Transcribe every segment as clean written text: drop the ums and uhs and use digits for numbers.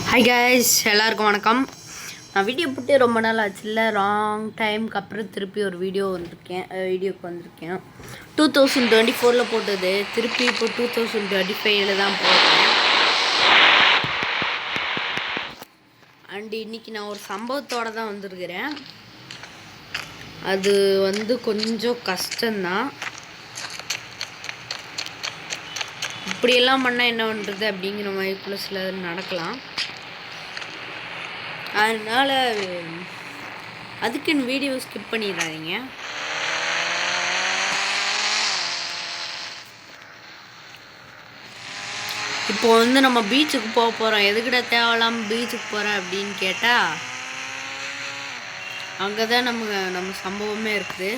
Hi guys, எல்லாருக்கும் வணக்கம். நான் வீடியோ போட்டு ரொம்ப நாள் ஆச்சுல்ல, ராங் டைமுக்கு அப்புறம் திருப்பி ஒரு வீடியோக்கு வந்திருக்கேன். 2024 போட்டது திருப்பி இப்போ 2025 தான் போடுறேன். அண்ட் இன்னைக்கு நான் ஒரு சம்பவத்தோடு தான் வந்திருக்கிறேன். அது கொஞ்சம் கஷ்டம்தான். இப்படியெல்லாம் பண்ணால் என்ன பண்ணுறது அப்படிங்கிற மாதிரிக்குள்ள சில நடக்கலாம். அதனால் அதுக்குன்னு வீடியோ ஸ்கிப் பண்ணிடாதீங்க. இப்போ நம்ம பீச்சுக்கு போக போகிறோம். எதுக்கிட்ட தேவையில்லாமல் பீச்சுக்கு போகிறேன் அப்படின்னு கேட்டால், அங்கே தான் நம்ம சம்பவமே இருக்குது.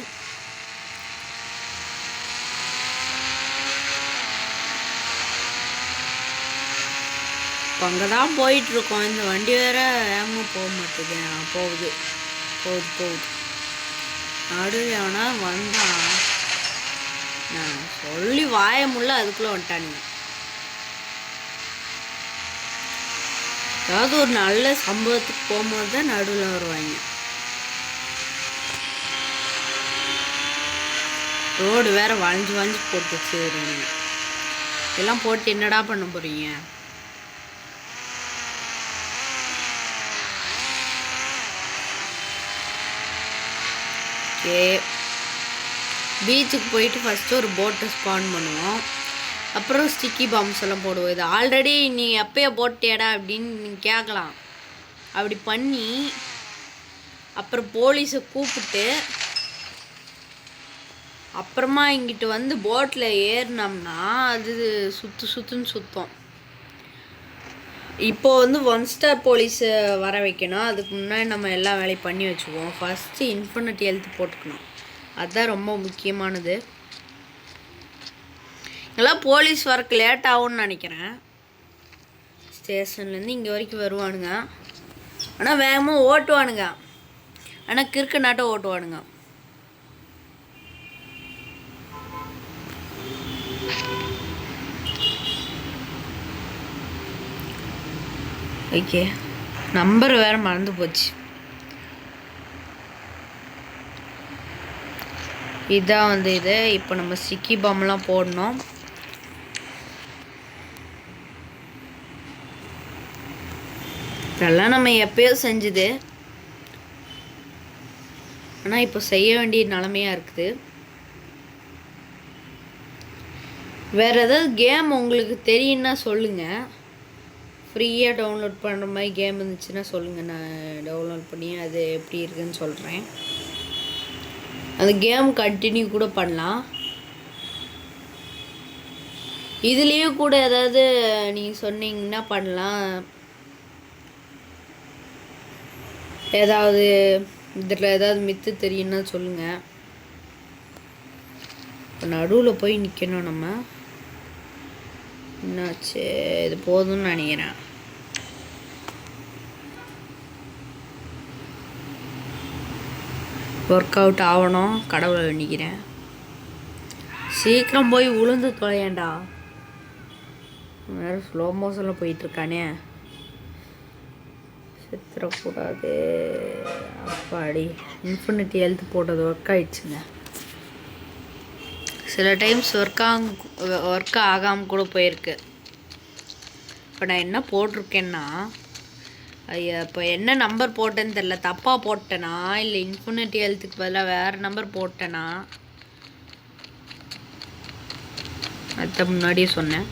இப்போ அங்கே தான் போயிட்டுருக்கோம். இந்த வண்டி வேறு வேகமாக போக மாட்டேது. போகுது நடு எவனா வந்தான். நான் சொல்லி வாய முடியல, அதுக்குள்ளே வந்துட்டானுங்க. ஏதாவது ஒரு நல்ல சம்பவத்துக்கு போகும்போது தான் நடுவில் வருவாங்க. ரோடு வேறு வளைஞ்சு போட்டுச்சு. எல்லாம் போட்டு என்னடா பண்ண போகிறீங்க? பீச்சுக்கு போயிட்டு ஃபஸ்ட்டு ஒரு போட்டை ஸ்பான் பண்ணுவோம். அப்புறம் ஸ்டிக்கி பாம்ஸ் எல்லாம் போடுவோம். இது ஆல்ரெடி நீ எப்போயே போட்டியாடா அப்படின்னு நீங்கள் கேட்கலாம். அப்படி பண்ணி அப்புறம் போலீஸை கூப்பிட்டு அப்புறமா இங்கிட்டு போட்டில் ஏறினோம்னா அது சுற்றுன்னு சுத்தம். இப்போது 1 ஸ்டார் போலீஸை வர வைக்கணும். அதுக்கு முன்னாடி நம்ம எல்லா வேலையும் பண்ணி வச்சுக்குவோம். ஃபஸ்ட்டு இன்ஃபினிட்டி ஹெல்த் போட்டுக்கணும். அதுதான் ரொம்ப முக்கியமானது. இதெல்லாம் போலீஸ் வரக்கு லேட் ஆகும்னு நினைக்கிறேன். ஸ்டேஷன்லேருந்து இங்கே வரைக்கும் வருவானுங்க. ஆனால் வேகமாக ஓட்டுவானுங்க. ஆனால் கிறுக்கு நாட்டம் ஓட்டுவானுங்க. ஓகே, நம்பர் வேறு மறந்து போச்சு. இதான் இது. இப்போ நம்ம ஸ்டிக்கி பாம்லாம் போடணும். இதெல்லாம் நம்ம எப்பயோ செஞ்சுது. ஆனால் இப்போ செய்ய வேண்டிய நிலமையாக இருக்குது. வேறு ஏதாவது கேம் உங்களுக்கு தெரியும்னா சொல்லுங்கள். ஃப்ரீயாக டவுன்லோட் பண்ணுற மாதிரி கேம் இருந்துச்சுன்னா சொல்லுங்கள். நான் டவுன்லோட் பண்ணி அது எப்படி இருக்குதுன்னு சொல்கிறேன். அந்த கேம் கண்டினியூ கூட பண்ணலாம். இதுலேயே கூட ஏதாவது நீங்கள் சொன்னீங்கன்னா பண்ணலாம். ஏதாவது இதில் ஏதாவது மித்து தெரியும்னா சொல்லுங்கள். இப்போ நடுவில் போய் நிற்கணும் நம்ம. என்னாச்சு? இது போதும்னு நினைக்கிறேன். ஒர்க் அவுட் ஆகணும். கடவுளை வேண்டிக்கிறேன். சீக்கிரம் போய் உளுந்து தொலையேண்டா. வேறு ஸ்லோ மோஷனில் போயிட்டுருக்கானே. செத்துறக்கூடாது. அப்பாடி, இன்ஃபினிட்டி ஹெல்த் போட்டது ஒர்க் ஆகிடுச்சுங்க. சில டைம்ஸ் ஒர்க் ஆகாமல் கூட போயிருக்கு. இப்போ நான் என்ன போட்டிருக்கேன்னா, இப்போ என்ன நம்பர் போட்டேன்னு தெரில. தப்பாக போட்டேனா இல்லை இன்ஃபினிட்டி ஹெல்த்துக்கு பதிலாக வேறு நம்பர் போட்டேனா? அதுதான் முன்னாடியே சொன்னேன்.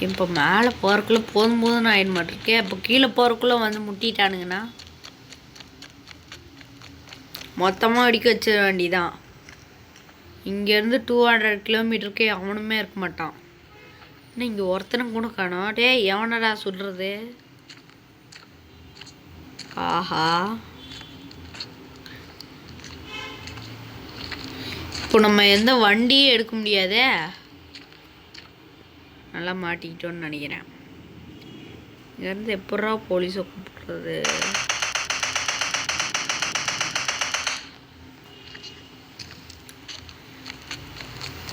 இப்போ மேலே போகிறக்குள்ளே போதும் ஆயிட மாட்டிருக்கேன். இப்போ கீழே போகிறக்குள்ளே முட்டிட்டானுங்கன்னா மொத்தமாக அடிக்க வச்சிட வேண்டிதான். இங்கேருந்து 200 கிலோமீட்டருக்கே அவனுமே இருக்க மாட்டான். இன்னும் இங்கே ஒருத்தனை கூட காணோம். டே, எவனடா சொல்கிறது? ஆஹா, இப்போ நம்ம எந்த வண்டியும் எடுக்க முடியாதே. நல்லா மாட்டிக்கிட்டோன்னு நினைக்கிறேன். இங்கேருந்து எப்படா போலீஸை கூப்பிடுறது?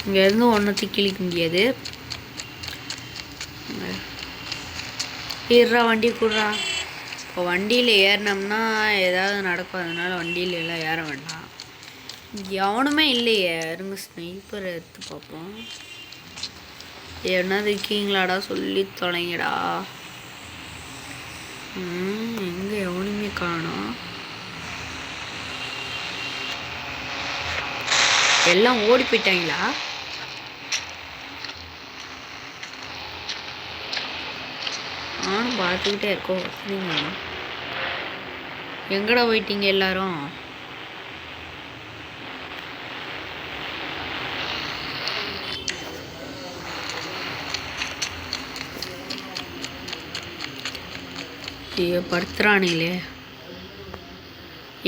இங்கேருந்து ஒன்றுத்தையும் கிழிக்க முடியாது. இருறா வண்டி கூடுறா. இப்போ வண்டியில் ஏறினோம்னா ஏதாவது நடக்கும், அதனால் வண்டியில எல்லாம் ஏற வேண்டாம். எவனுமே இல்லையே, இருங்க ஸ்னைப்பர் எடுத்து பார்ப்போம். என்ன இருக்கீங்களாடா சொல்லி தொலைங்கடா. எங்கே எவனுமே காணோம். எல்லாம் ஓடி போயிட்டாங்களா? நானும் பார்த்துக்கிட்டே இருக்கோம். எங்கடா போயிட்டீங்க எல்லாரும்? ஐயோ படுத்துறானுங்களே.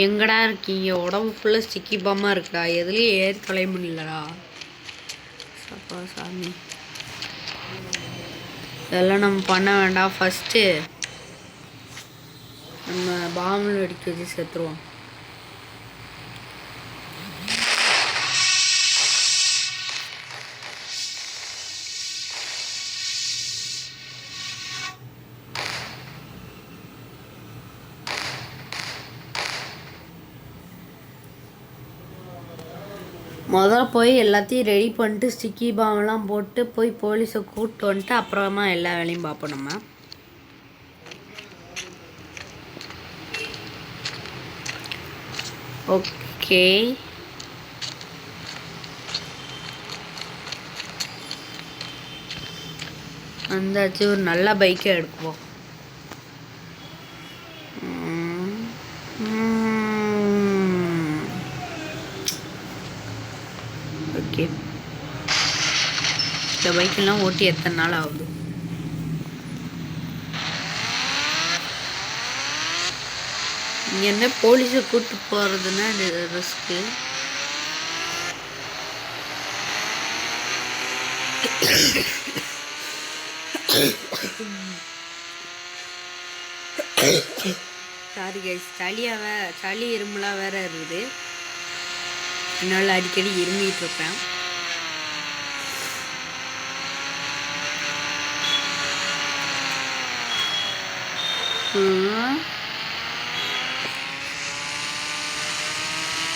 எங்கடா இருக்கீங்க? உடம்பு ஃபுல்லாக ஸ்டிக்கி பாமாக இருக்கா, எதுலேயும் ஏறி தொலைய முடியலடா. சப்பா சாமி, இதெல்லாம் நம்ம பண்ண வேண்டாம். ஃபஸ்ட்டு நம்ம பாம்பில் வெடிக்க வச்சு செத்துருவோம். முதல்ல போய் எல்லாத்தையும் ரெடி பண்ணிட்டு ஸ்டிக்கி பாம்பெல்லாம் போட்டு போய் போலீஸை கூப்பிட்டு வந்துட்டு அப்புறமா எல்லா வேலையும் பார்ப்போம் நம்ம. ஓகே, வந்தாச்சு. ஒரு நல்ல பைக்கை எடுக்குவோம். ஓகே, இந்த பைக்கெல்லாம் ஓட்டி எத்தனை நாள் ஆகுது? இங்கே என்ன போலீஸை கூப்பிட்டு போகிறதுன்னா ரிஸ்க்கு. சாரி கைஸ், சளி இரும்பலாம் வேற இருக்குது. என்னால் அடிக்கடி இருமிட்டு இருப்பேன்.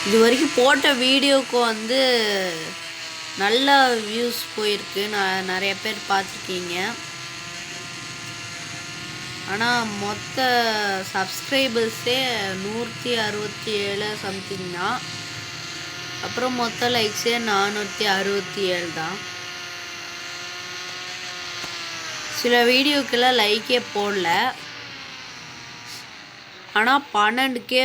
இது வரைக்கும் போட்ட வீடியோவுக்கு வந்து நல்ல வியூஸ் போயிருக்கு. நான் நிறைய பேர் பார்த்துருக்கீங்க. ஆனால் மொத்த சப்ஸ்கிரைபர்ஸே 167 சம்திங் தான். அப்புறம் மொத்த லைக்ஸே 467 தான். சில வீடியோக்கெல்லாம் லைக்கே போடல. ஆனால் 12K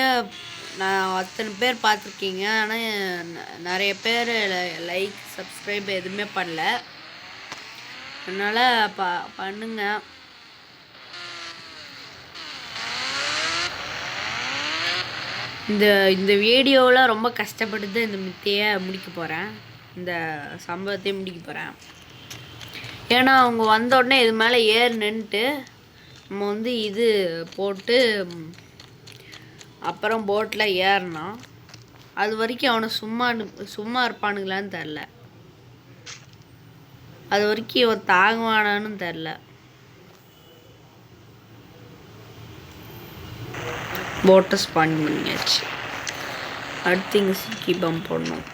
நான் அத்தனை பேர் பார்த்துருக்கீங்க. ஆனால் நிறைய பேர் லைக் சப்ஸ்கிரைப் எதுவுமே பண்ணல. அதனால் பண்ணுங்க. இந்த வீடியோவில் ரொம்ப கஷ்டப்பட்டு இந்த மித்தையை முடிக்க போகிறேன். இந்த சம்பவத்தையும் முடிக்க போகிறேன். ஏன்னா அவங்க வந்த உடனே இது மேலே ஏறி நின்றுட்டு நம்ம வந்து இது போட்டு அப்புறம் போட்டில் ஏறினான். அது வரைக்கும் அவனை சும்மா இருப்பானுங்களான்னு தெரில. அது வரைக்கும் இவன் தாங்குவானான்னு தெரில. போட்டை ஸ்பான் பண்ணியாச்சு. அடுத்து இங்கே ஸ்டிக்கி பம்ப் போடணும்.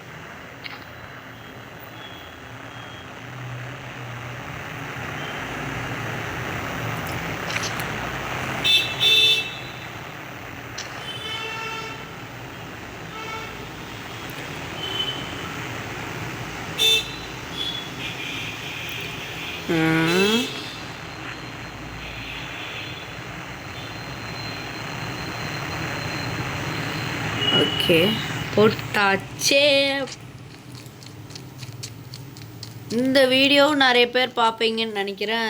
ஓகே, போட்டாச்சே. இந்த வீடியோ நிறைய பேர் பார்ப்பீங்கன்னு நினைக்கிறேன்.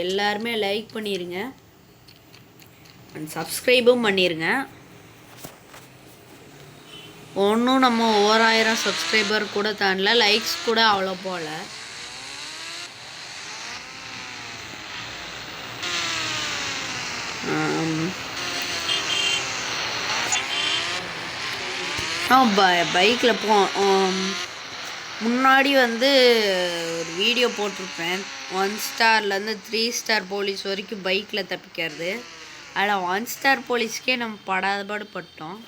எல்லாருமே லைக் பண்ணிடுங்க அண்ட் சப்ஸ்கிரைபும் பண்ணிடுங்க. ஒன்றும் நம்ம 1000 சப்ஸ்கிரைபர் கூட தாண்டல, லைக்ஸ் கூட அவ்வளோ போகல. பைக்கில் முன்னாடி வந்து ஒரு வீடியோ போட்டிருப்பேன் 1 ஸ்டார்லேருந்து 3 ஸ்டார் போலீஸ் வரைக்கும் பைக்கில் தப்பிக்கிறது. அதில் 1 ஸ்டார் போலீஸ்க்கே நம்ம படாதபாடு பட்டோம்.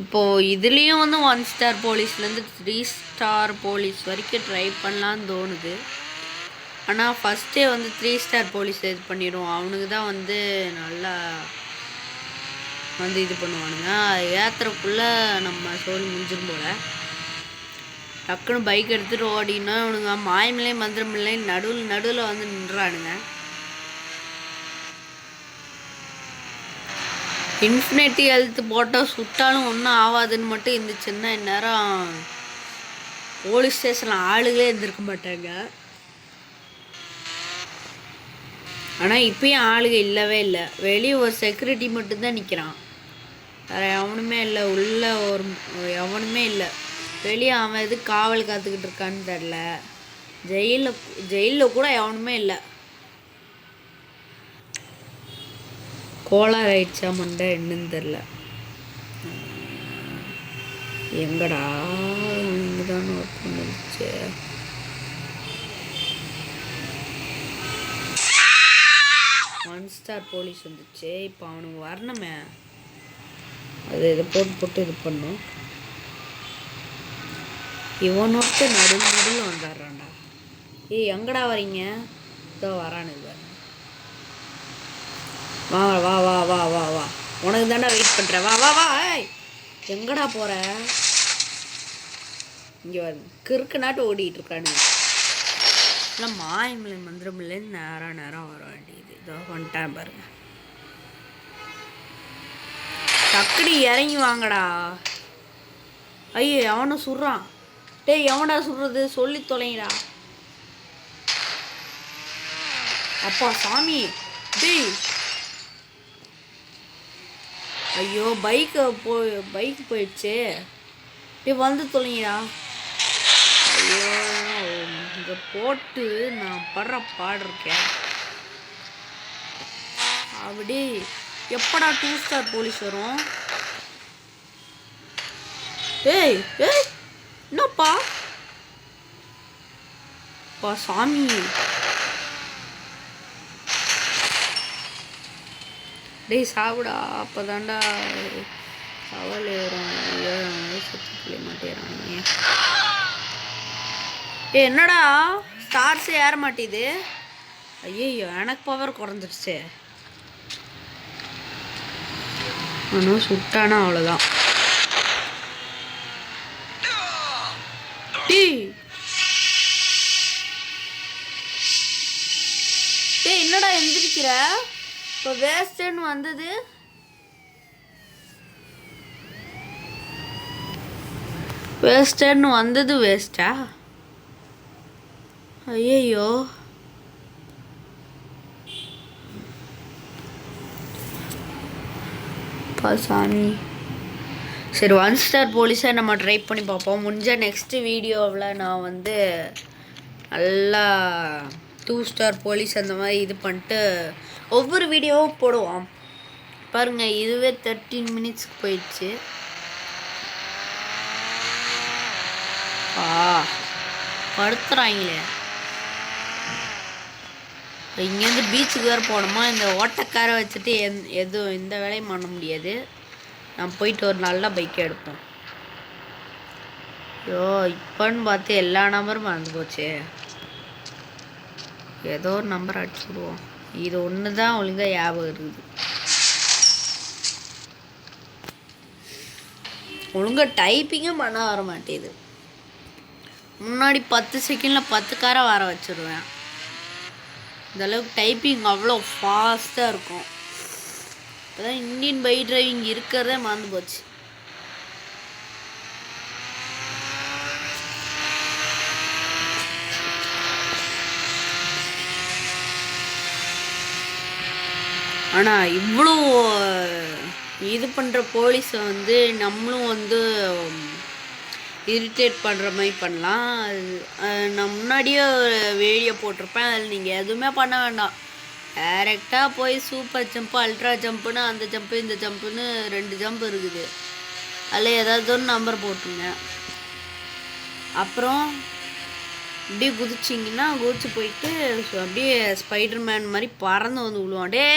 இப்போது இதுலேயும் வந்து 1 ஸ்டார் போலீஸ்லேருந்து 3 ஸ்டார் போலீஸ் வரைக்கும் ட்ரை பண்ணலான்னு தோணுது. ஆனால் ஃபஸ்ட்டே வந்து 3 ஸ்டார் போலீஸ் இது பண்ணிடும். அவனுக்கு தான் வந்து நல்லா வந்து இது பண்ணுவானுங்க. ஏற்றுறக்குள்ளே நம்ம சோழி முடிஞ்சிடும் போல். டக்குன்னு பைக் எடுத்துகிட்டு ஓடினா அவனுங்க மாயமில்லை மந்திரமில்லை நடுவில் வந்து நின்றானுங்க. இன்ஃபினிட்டி ஹெல்த் போட்டால் சுட்டாலும் ஒன்றும் ஆகாதுன்னு மட்டும் இருந்துச்சுன்னா இந்நேரம் போலீஸ் ஸ்டேஷனில் ஆளுகளே இருந்திருக்க மாட்டாங்க. ஆனால் இப்பயும் ஆளுக இல்லவே இல்லை. வெளியே ஒரு செக்யூரிட்டி மட்டும்தான் நிற்கிறான். வேறு எவனுமே இல்லை. உள்ளே எவனுமே இல்லை. வெளியே அவன் எது காவல் காத்துக்கிட்டு இருக்கான்னு தெரில. ஜெயிலில் கூட எவனுமே இல்லை. கோளாறு ஆயிடுச்சா மண்டை என்னன்னு தெரில. எங்கடா இங்கதான் ஒர்க் பண்ணிருச்சு. ஒன் ஸ்டார் போலீஸ் வந்துச்சு. இப்போ அவனுக்கு வரணுமே, அது இதை போட்டு இது பண்ணும். இவனோட்டு நடுவில் வந்துடுறான்டா. ஏய் எங்கடா வரீங்க? இதோ வரானுங்க. வா வா வா வா வா வா உனக்கு தாண்டா வெயிட் பண்ணுறேன். வா வா வா. ஏய் எங்கடா போகிற? இங்கே வர கிறுக்கு நாட்டு ஓடிட்டு இருக்கானுங்க. இல்லை மாயமில்லை மந்திரமில்லைன்னு நேரம் வர வேண்டியது. இதோ வந்துட்டேன் பாருங்க. டக்குனு இறங்கி வாங்கடா. ஐயோ எவனை சுடுறான்? டேய் எவன்டா சுடுறது? சொல்லி தொலைங்கடா. அப்பா சாமி. டேய் ஐயோ பைக் போயிடுச்சு. டேய் வந்து தொலைங்கடா. ஐயோ இங்கே போட்டு நான் படுற பாடு இருக்கேன். அப்படி எப்படா 2 ஸ்டார் போலீஸ் வரும்? ஏய் ஏய் என்னப்பா சாமி. டேய் சாப்பிடா. அப்போதாண்டா சவால் ஏறும். சத்துக்குள்ளே மாட்டேறானே. என்னடா ஸ்டார்ஸே ஏற மாட்டேது? ஐயோ எனக்கு பவர் குறைஞ்சிடுச்சு. ஆனால் சுட்டானா அவ்வளோதான். டேய் என்னடா எந்திரிக்கிற? இப்போ வேஸ்ட்டுன்னு வந்தது. வேஸ்ட்டா? ஐயோ சாமி. சரி 1 ஸ்டார் போலீஸை நம்ம ட்ரை பண்ணி பார்ப்போம். முடிஞ்சால் நெக்ஸ்ட்டு வீடியோவில் நான் வந்து நல்லா 2 ஸ்டார் போலீஸ் அந்த மாதிரி இது பண்ணிட்டு ஒவ்வொரு வீடியோவும் போடுவோம். பாருங்கள் இதுவே 13 மினிட்ஸ்க்கு போயிடுச்சு. படுத்துறாங்களே. இங்கேருந்து பீச்சுக்கு வேறு போகணுமா? இந்த ஓட்டக்காரை வச்சுட்டு எதுவும் எந்த வேலையும் பண்ண முடியாது. நான் போயிட்டு ஒரு நல்ல பைக்கை எடுப்போம். ஐயோ இப்போன்னு பார்த்து எல்லா நம்பரும் மறந்து போச்சு. ஏதோ ஒரு நம்பர் அடிச்சு விடுவோம். இது ஒன்று தான் ஒழுங்காக ஞாபகம் இருக்குது. ஒழுங்காக டைப்பிங்கும் பண்ண வர மாட்டேது. முன்னாடி 10 செகண்டில் 10 காரை வர வச்சுருவேன். இந்தளவுக்கு டைப்பிங் அவ்வளோ ஃபாஸ்ட்டாக இருக்கும். இப்போதான் இந்தியன் பைக் டிரைவிங் இருக்கிறதே மறந்து போச்சு. ஆனால் இவ்வளோ இது பண்ணுற போலீஸை வந்து நம்மளும் வந்து இரிட்டேட் பண்ணுற மாதிரி பண்ணலாம். நான் முன்னாடியே வீடியோ போட்டிருப்பேன். அதில் நீங்கள் எதுவுமே பண்ண வேண்டாம். டைரெக்டாக போய் சூப்பர் ஜம்ப்பு, அல்ட்ரா ஜம்ப்புன்னு அந்த ஜம்ப்பு இந்த ஜம்ப்புன்னு 2 ஜம்ப் இருக்குது. அதில் ஏதாவது ஒரு நம்பர் போட்டுருங்க. அப்புறம் அப்படியே குதிச்சிங்கன்னா குதிச்சு போயிட்டு அப்படியே ஸ்பைடர் மேன் மாதிரி பறந்து வந்து விழுவான். டே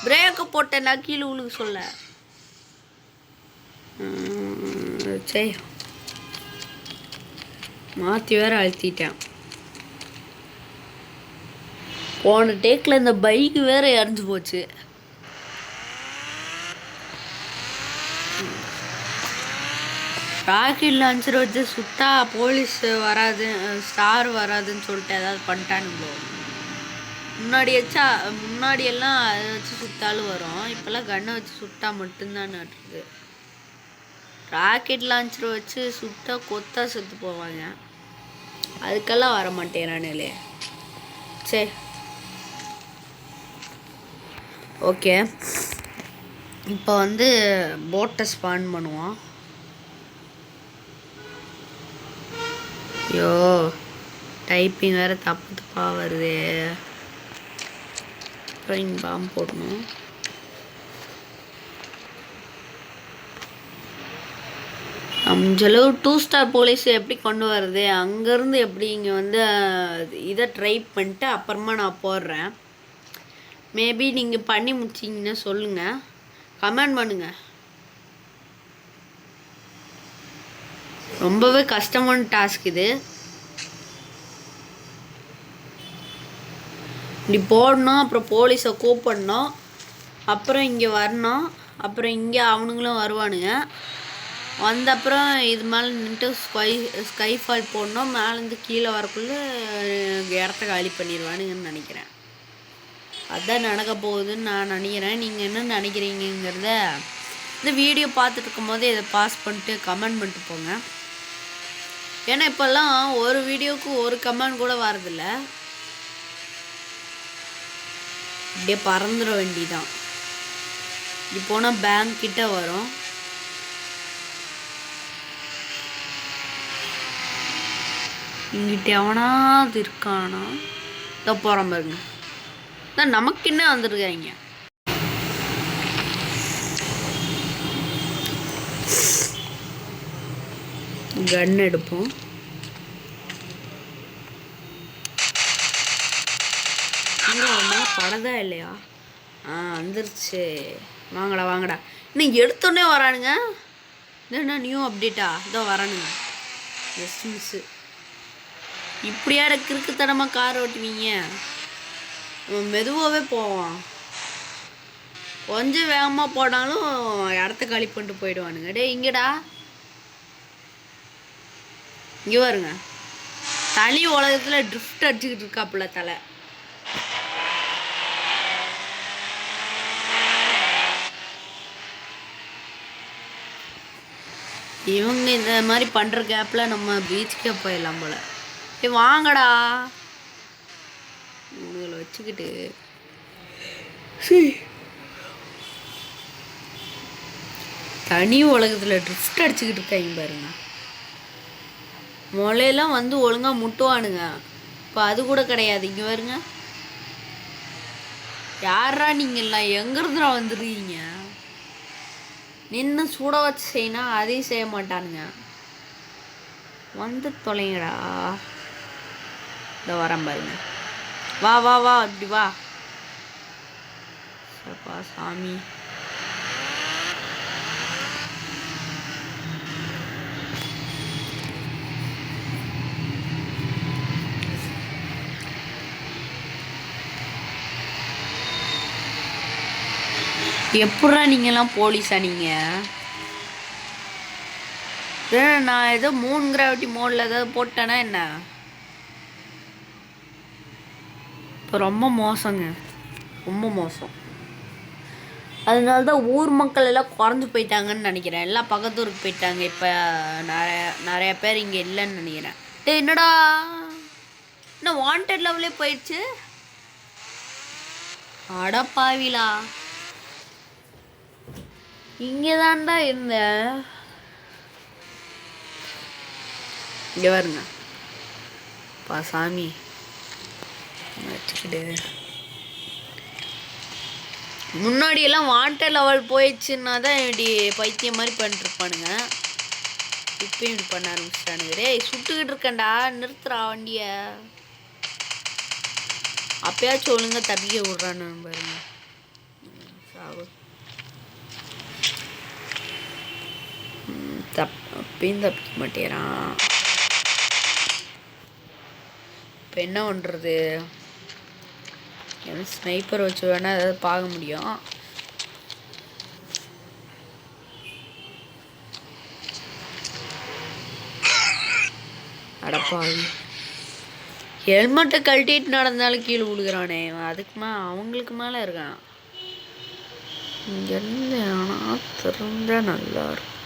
பிரேக்கை போட்டேன் நான் கீழே விழுக சொல்ல. சரி மாற்றி வேற அழுத்திட்டேன். போன டேக்கில் இந்த பைக்கு வேற இறஞ்சி போச்சு. ராக்கெட் லான்ச்சர் வச்சு சுட்டா போலீஸ் வராது, ஸ்டார் வராதுன்னு சொல்லிட்டு ஏதாவது பண்ணிட்டானுங்களோ. முன்னாடியெல்லாம் அதை வச்சு சுட்டாலும் வரும், இப்போல்லாம் கன்னை வச்சு சுட்டா மட்டும்தான் நட்டுருக்கு. ராக்கெட் லான்ச்சர் வச்சு சுட்டா கொத்தா செத்து போவாங்க, அதுக்கெல்லாம் வர மாட்டேறானுங்களே. சரி ஓகே, இப்போ வந்து போட்டை ஸ்பான் பண்ணுவோம். ஐயோ டைப்பிங் வேறு தப்பு தப்பாக வருது. அப்புறம் பாம்பு போடணும். அஞ்சளவு 2 ஸ்டார் போலீஸ் எப்படி கொண்டு வருது, அங்கேருந்து எப்படி இங்கே வந்து இதை ட்ரை பண்ணிட்டு அப்புறமா நான் போடுறேன். மேபி நீங்கள் பண்ணி முடிச்சிங்கன்னா சொல்லுங்கள், கமெண்ட் பண்ணுங்கள். ரொம்பவே கஷ்டமான டாஸ்க் இது. இப்படி போடணும், அப்புறம் போலீஸை கூப்பிடணும், அப்புறம் இங்கே வரணும், அப்புறம் இங்கே அவனுங்களும் வருவானுங்க. வந்த அப்புறம் இது மேலே நின்றுட்டு ஸ்கை ஃபால் போடணும். மேலேருந்து கீழே வரக்குள்ளே இடத்த காலி பண்ணிடுவானுங்கன்னு நினைக்கிறேன். அதுதான் நடக்க போகுதுன்னு நான் நினைக்கிறேன். நீங்கள் என்ன நினைக்கிறீங்கிறத இந்த வீடியோ பார்த்துட்டு இருக்கும் போது இதை பாஸ் பண்ணிட்டு கமெண்ட் பண்ணிட்டு போங்க. ஏன்னா இப்போல்லாம் ஒரு வீடியோவுக்கு ஒரு கமெண்ட் கூட வரதில்ல, அப்படியே பறந்துட வேண்டிதான். இப்படி போனால் பேங்க் கிட்ட வரும். இங்கிட்ட எவனாவது இருக்கானா? இதை போகிறோம் பாருங்க, தான் நமக்கு என்ன வந்துருக்காங்க. கன் எடுப்போம். படதா இல்லையா? வந்துருச்சு. வாங்கடா வாங்கடா. இன்னும் எடுத்தோடனே வரானுங்க. என்ன நியூ அப்டேட்டா? இதோ வரானுங்க. Yes miss. இப்படியா கிறுக்குத்தனமாக கார் ஓட்டுவீங்க? மெதுவாகவே போவான், கொஞ்சம் வேகமாக போனாலும் இடத்த காலி பண்ணிட்டு போயிடுவானுங்க. டே இங்கடா, இங்கே வருங்க. தனி உலகத்தில் ட்ரிஃப்ட் அடிச்சுக்கிட்டு இருக்காப்புல தலை. இவங்க இந்த மாதிரி பண்ணுற கேப்பில் நம்ம பீச்சுக்கே போயிடலாம் போல். வாங்கடா உங்களை வச்சுக்கிட்டு. சரி, தனி உலகத்தில் ட்ரிஃப்ட் அடிச்சுக்கிட்டு இருக்காங்க பாருங்க. முளையெல்லாம் வந்து ஒழுங்காக முட்டுவானுங்க, இப்போ அது கூட கிடையாது. இங்கே வருங்க. யாரா நீங்கள்லாம் எங்கேருந்துடா வந்துடுறீங்க? நின்று சூட வச்சு செய்யணும், அதையும் செய்ய மாட்டானுங்க. வந்து தொலைங்கடா. இந்த வரேன் பாருங்க. வா வா வா, இப்படி வா. சப்பா சாமி. எப்படா நீங்கெல்லாம் போலீஸா? நீங்கள் நான் ஏதோ 3 கிராவிட்டி மோடில் ஏதாவது போட்டேன்னா என்ன? இப்போ ரொம்ப மோசங்க, ரொம்ப மோசம். அதனால தான் ஊர் மக்கள் எல்லாம் குறைஞ்சி போயிட்டாங்கன்னு நினைக்கிறேன். எல்லாம் பக்கத்தூருக்கு போயிட்டாங்க. இப்போ நிறைய பேர் இங்கே இல்லைன்னு நினைக்கிறேன். என்னடா என்ன வாண்டட் லெவலே போயிடுச்சு? அடப்பாவிலா, இங்கே தான்டா இருந்தேன். இங்கே வருங்க பா சாமி வச்சுக்கிட்டு. முன்னாடியெல்லாம் வாண்டட் லெவல் போயிடுச்சுன்னா தான் இப்படி பைத்தியம் மாதிரி பண்ணிட்டுருப்பானுங்க. இப்பயும் இப்படி பண்ண ஆரம்பிச்சிட்டானுங்க. டேய் சுட்டுக்கிட்டு இருக்கேன்டா, நிறுத்துறா வண்டிய. அப்பயாச்சும் ஒழுங்கா தப்பிக்க விட்றான்னு பாருங்க. சாவு அப்பயும் தப்பிக்க மாட்டேறான். இப்போ என்ன பண்ணுறது? ஸ்னைப்பர் வச்சு வேணால் ஏதாவது பார்க்க முடியும். அடப்பாவி, ஹெல்மெட்டை கழட்டிட்டு நடந்தாலும் கீழே விழுகிறானே. அதுக்கு அவங்களுக்கு மேலே இருக்கான். இங்கேருந்து ஆனால் திறந்தா நல்லா இருக்கும்.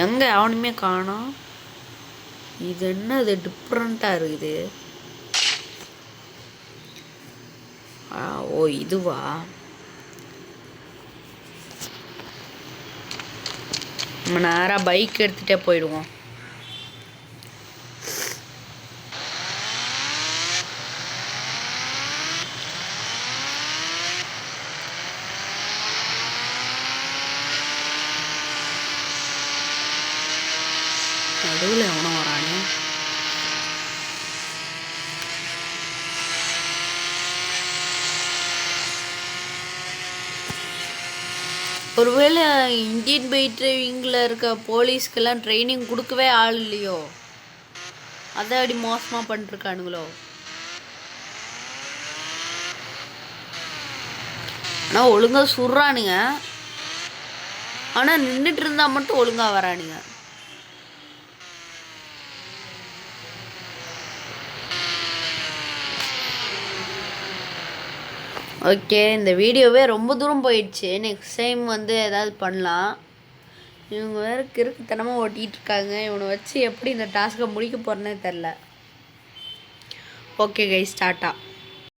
எங்கே அவனுமே காணோம். இது என்ன, இது டிஃப்ரெண்ட்டாக இருக்குது. ஓ இதுவா? நம்ம நேராக பைக் எடுத்துகிட்டே போயிடுவோம். நடுவில் எவனோ வரானே. ஒருவேளை இந்தியன் பைக் டிரைவிங்கில் இருக்க போலீஸ்க்கெல்லாம் ட்ரைனிங் கொடுக்கவே ஆள் இல்லையோ? அதை அப்படி மோசமாக பண்ணிருக்கானுங்களோ? ஆனால் ஒழுங்காக சுடுறானுங்க. ஆனால் நின்றுட்டு இருந்தால் மட்டும் ஒழுங்காக வரானுங்க. ஓகே, இந்த வீடியோவே ரொம்ப தூரம் போயிடுச்சு. நெக்ஸ்ட் டைம் ஏதாவது பண்ணலாம். இவங்க வேறு கிறுக்குத்தனமாக ஓட்டிகிட்டு இருக்காங்க. இவனை வச்சு எப்படி இந்த டாஸ்க்கை முடிக்க போகிறேன்னே தெரில. Okay guys, tata.